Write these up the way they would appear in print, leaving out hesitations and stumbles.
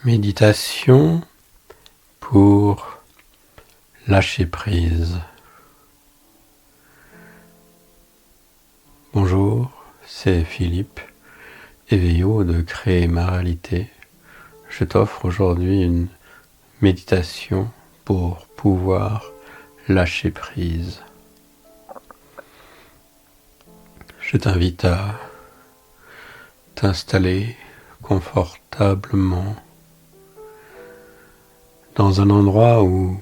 Méditation pour lâcher prise. Bonjour, c'est Philippe, éveillot de Créer ma réalité. Je t'offre aujourd'hui une méditation pour pouvoir lâcher prise. Je t'invite à t'installer confortablement dans un endroit où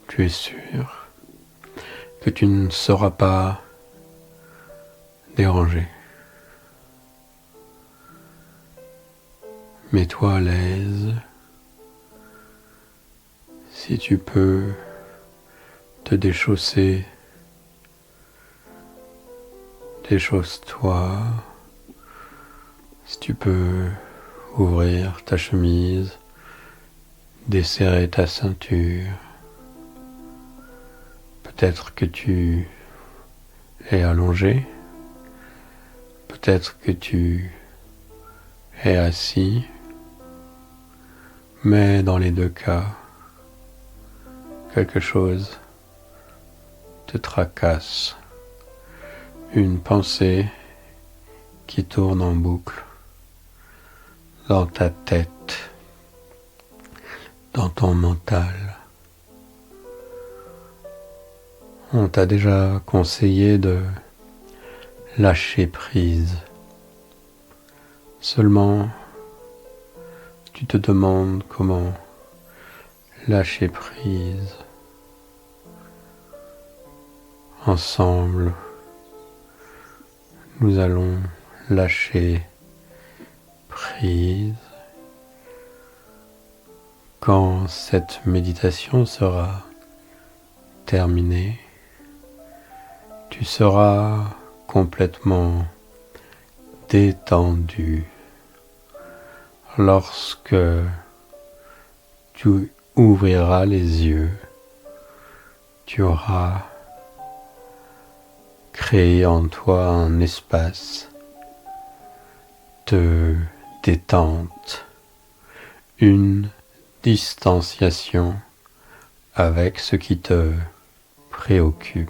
tu es sûr que tu ne seras pas dérangé. Mets-toi à l'aise. Si tu peux te déchausser, déchausse-toi. Si tu peux ouvrir ta chemise, desserrer ta ceinture. Peut-être que tu es allongé, peut-être que tu es assis, mais dans les deux cas, quelque chose te tracasse, une pensée qui tourne en boucle dans ta tête, dans ton mental. On t'a déjà conseillé de lâcher prise. Seulement, tu te demandes comment lâcher prise. Ensemble, nous allons lâcher prise. Quand cette méditation sera terminée, tu seras complètement détendu. Lorsque tu ouvriras les yeux, tu auras créé en toi un espace de détente, une distanciation avec ce qui te préoccupe.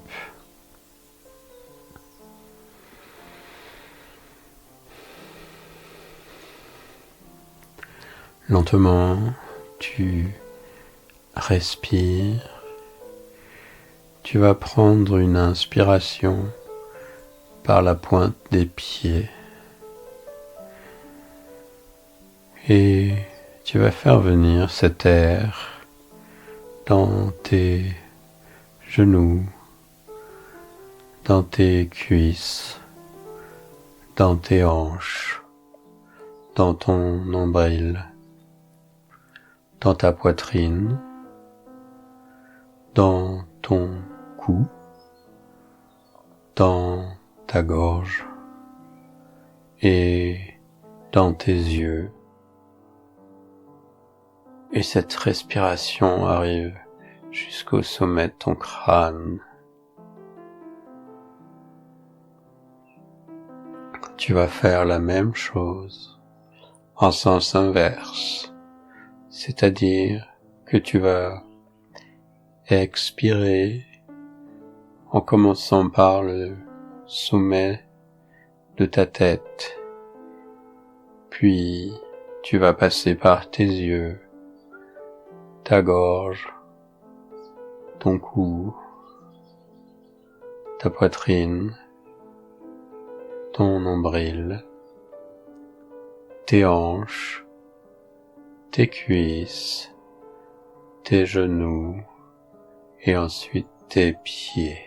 Lentement, tu respires. Tu vas prendre une inspiration par la pointe des pieds et tu vas faire venir cet air dans tes genoux, dans tes cuisses, dans tes hanches, dans ton nombril, dans ta poitrine, dans ton cou, dans ta gorge et dans tes yeux. Et cette respiration arrive jusqu'au sommet de ton crâne. Tu vas faire la même chose en sens inverse, c'est-à-dire que tu vas expirer en commençant par le sommet de ta tête, puis tu vas passer par tes yeux, ta gorge, ton cou, ta poitrine, ton nombril, tes hanches, tes cuisses, tes genoux et ensuite tes pieds.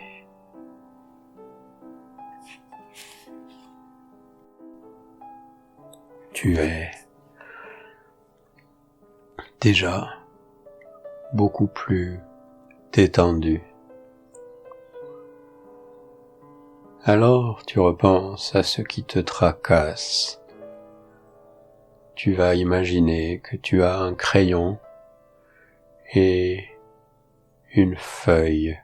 Tu es déjà beaucoup plus détendu. Alors tu repenses à ce qui te tracasse. Tu vas imaginer que tu as un crayon et une feuille.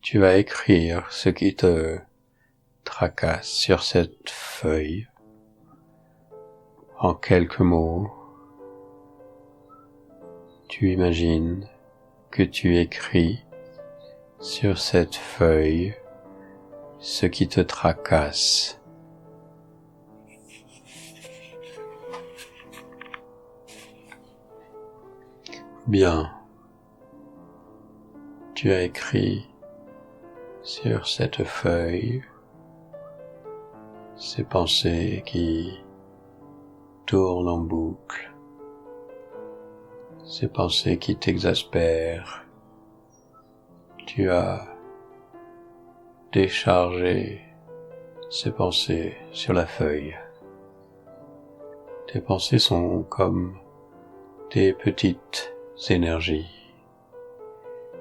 Tu vas écrire ce qui te tracasse sur cette feuille en quelques mots tu imagines que tu écris sur cette feuille ce qui te tracasse. Bien, tu as écrit sur cette feuille ces pensées qui tournent en boucle, ces pensées qui t'exaspèrent. Tu as déchargé ces pensées sur la feuille. Tes pensées sont comme des petites énergies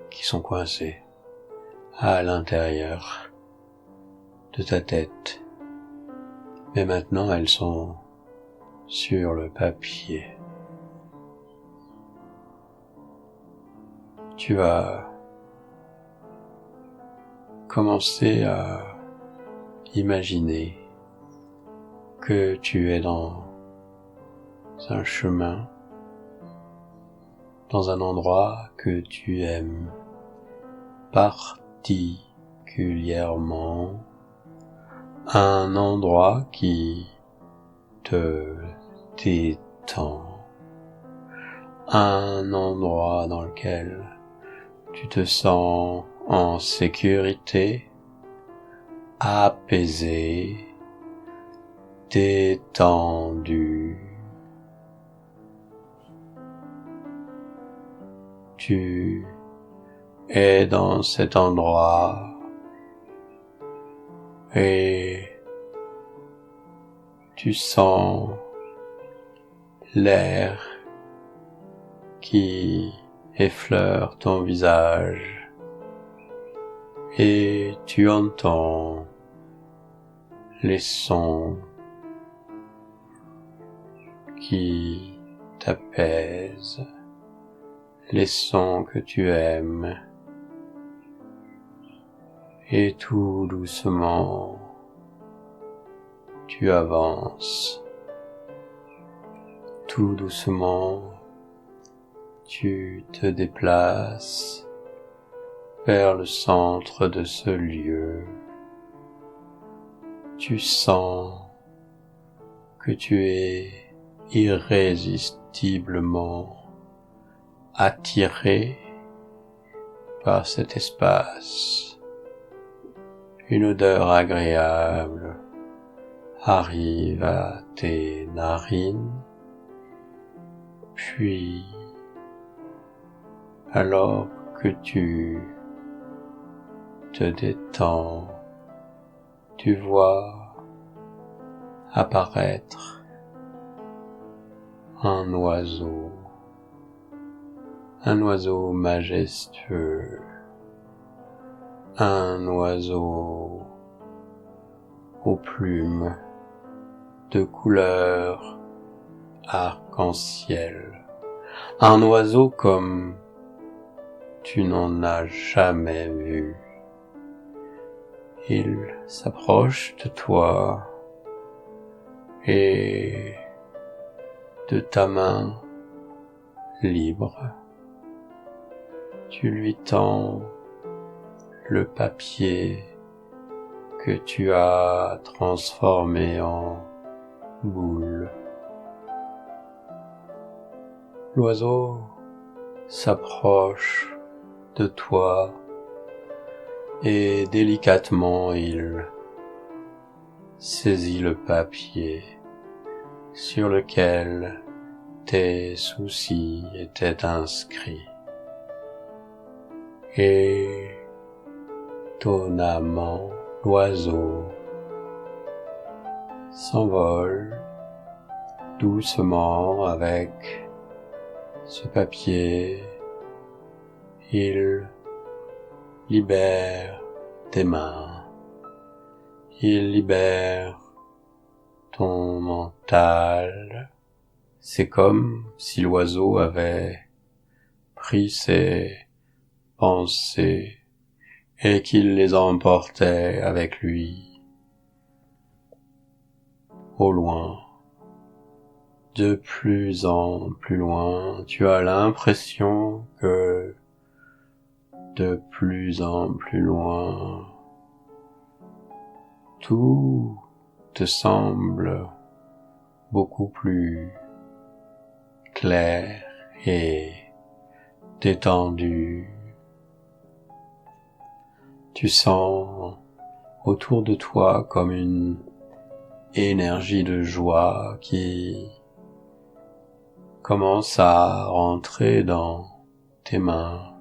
qui sont coincées à l'intérieur de ta tête. Mais maintenant elles sont sur le papier. Tu vas commencer à imaginer que tu es dans un chemin, dans un endroit que tu aimes particulièrement, un endroit qui te détend, un endroit dans lequel tu te sens en sécurité, apaisé, détendu. Tu es dans cet endroit et tu sens l'air qui effleure ton visage et tu entends les sons qui t'apaisent, les sons que tu aimes, et tout doucement tu avances, tout doucement tu te déplaces vers le centre de ce lieu. Tu sens que tu es irrésistiblement attiré par cet espace. Une odeur agréable arrive à tes narines, puis alors que tu te détends, tu vois apparaître un oiseau majestueux, un oiseau aux plumes de couleur arc-en-ciel, un oiseau comme tu n'en as jamais vu. Il s'approche de toi et de ta main libre, tu lui tends le papier que tu as transformé en boule. L'oiseau s'approche de toi et délicatement il saisit le papier sur lequel tes soucis étaient inscrits. Et étonnamment, l'oiseau s'envole doucement avec ce papier. Il libère tes mains, il libère ton mental. C'est comme si l'oiseau avait pris ses pensées et qu'il les emportait avec lui au loin. de plus en plus loin. Tu as l'impression que de plus en plus loin, tout te semble beaucoup plus clair et détendu. Tu sens autour de toi comme une énergie de joie qui commence à rentrer dans tes mains,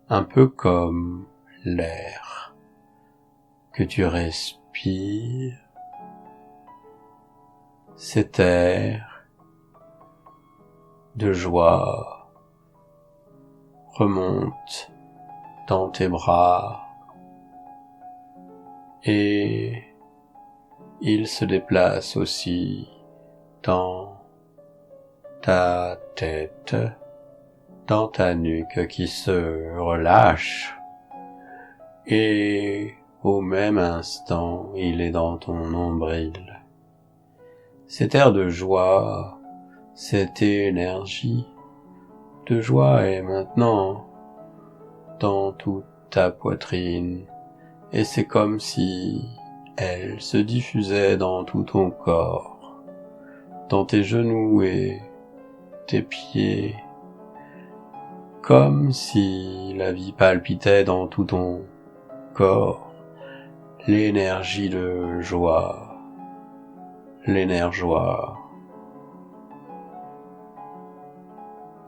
un peu comme l'air que tu respires. Cet air de joie remonte dans tes bras et il se déplace aussi dans ta tête, dans ta nuque qui se relâche et au même instant il est dans ton nombril. Cet air de joie, cette énergie de joie est maintenant dans toute ta poitrine et c'est comme si elle se diffusait dans tout ton corps, dans tes genoux et tes pieds, comme si la vie palpitait dans tout ton corps, l'énergie de joie, l'énerjoie.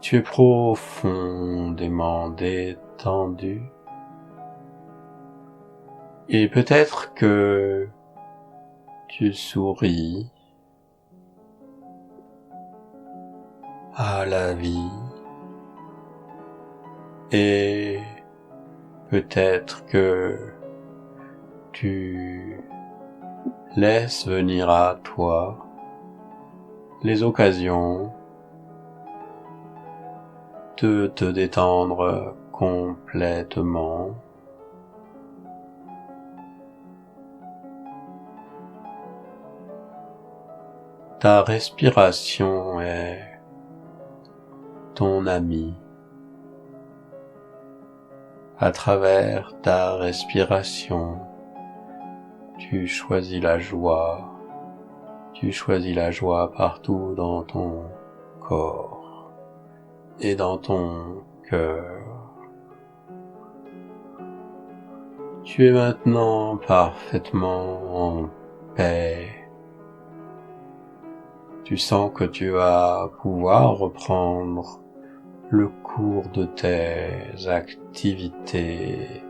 Tu es profondément détendu et peut-être que tu souris à la vie et peut-être que tu laisses venir à toi les occasions de te détendre complètement. Ta respiration est ton ami. À travers ta respiration, tu choisis la joie. Tu choisis la joie partout dans ton corps et dans ton cœur. Tu es maintenant parfaitement en paix. Tu sens que tu vas pouvoir reprendre le cours de tes activités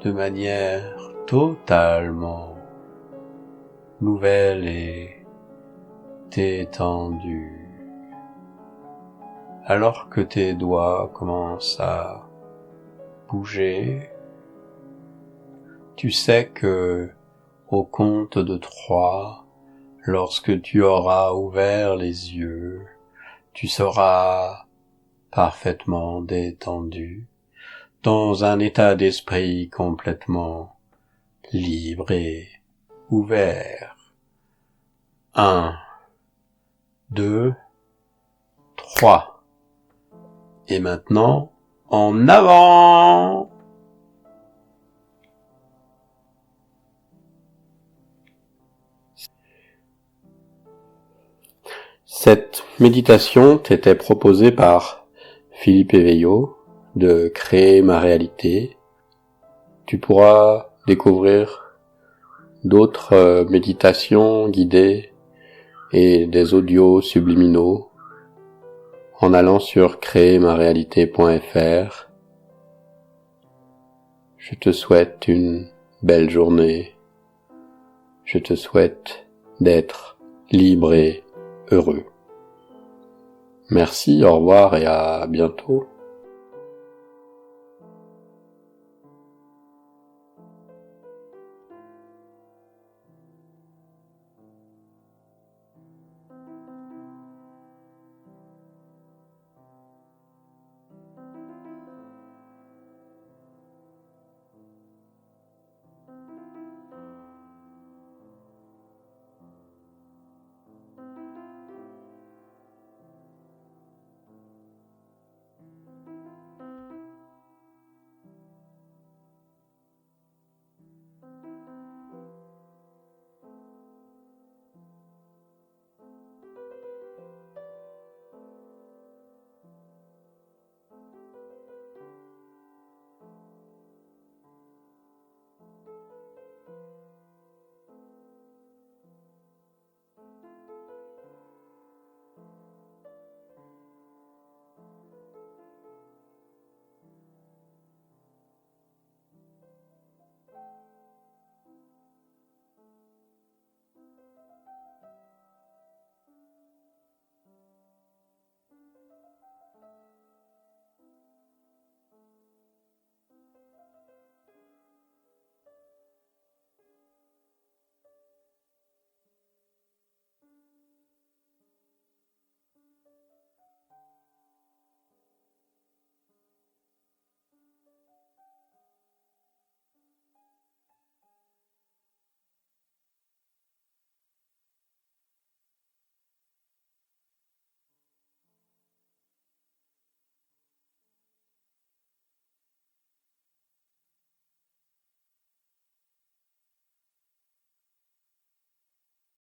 de manière totalement nouvelle et détendue. Alors que tes doigts commencent à bouger, tu sais que au compte de 3, lorsque tu auras ouvert les yeux, tu seras parfaitement détendu, dans un état d'esprit complètement libre et ouvert. 1, 2, 3. Et maintenant, en avant! Cette méditation t'était proposée par Philippe Éveillot de Créer ma réalité. Tu pourras découvrir d'autres méditations guidées et des audios subliminaux en allant sur créermaréalité.fr. Je te souhaite une belle journée. Je te souhaite d'être libre et heureux. Merci, au revoir et à bientôt.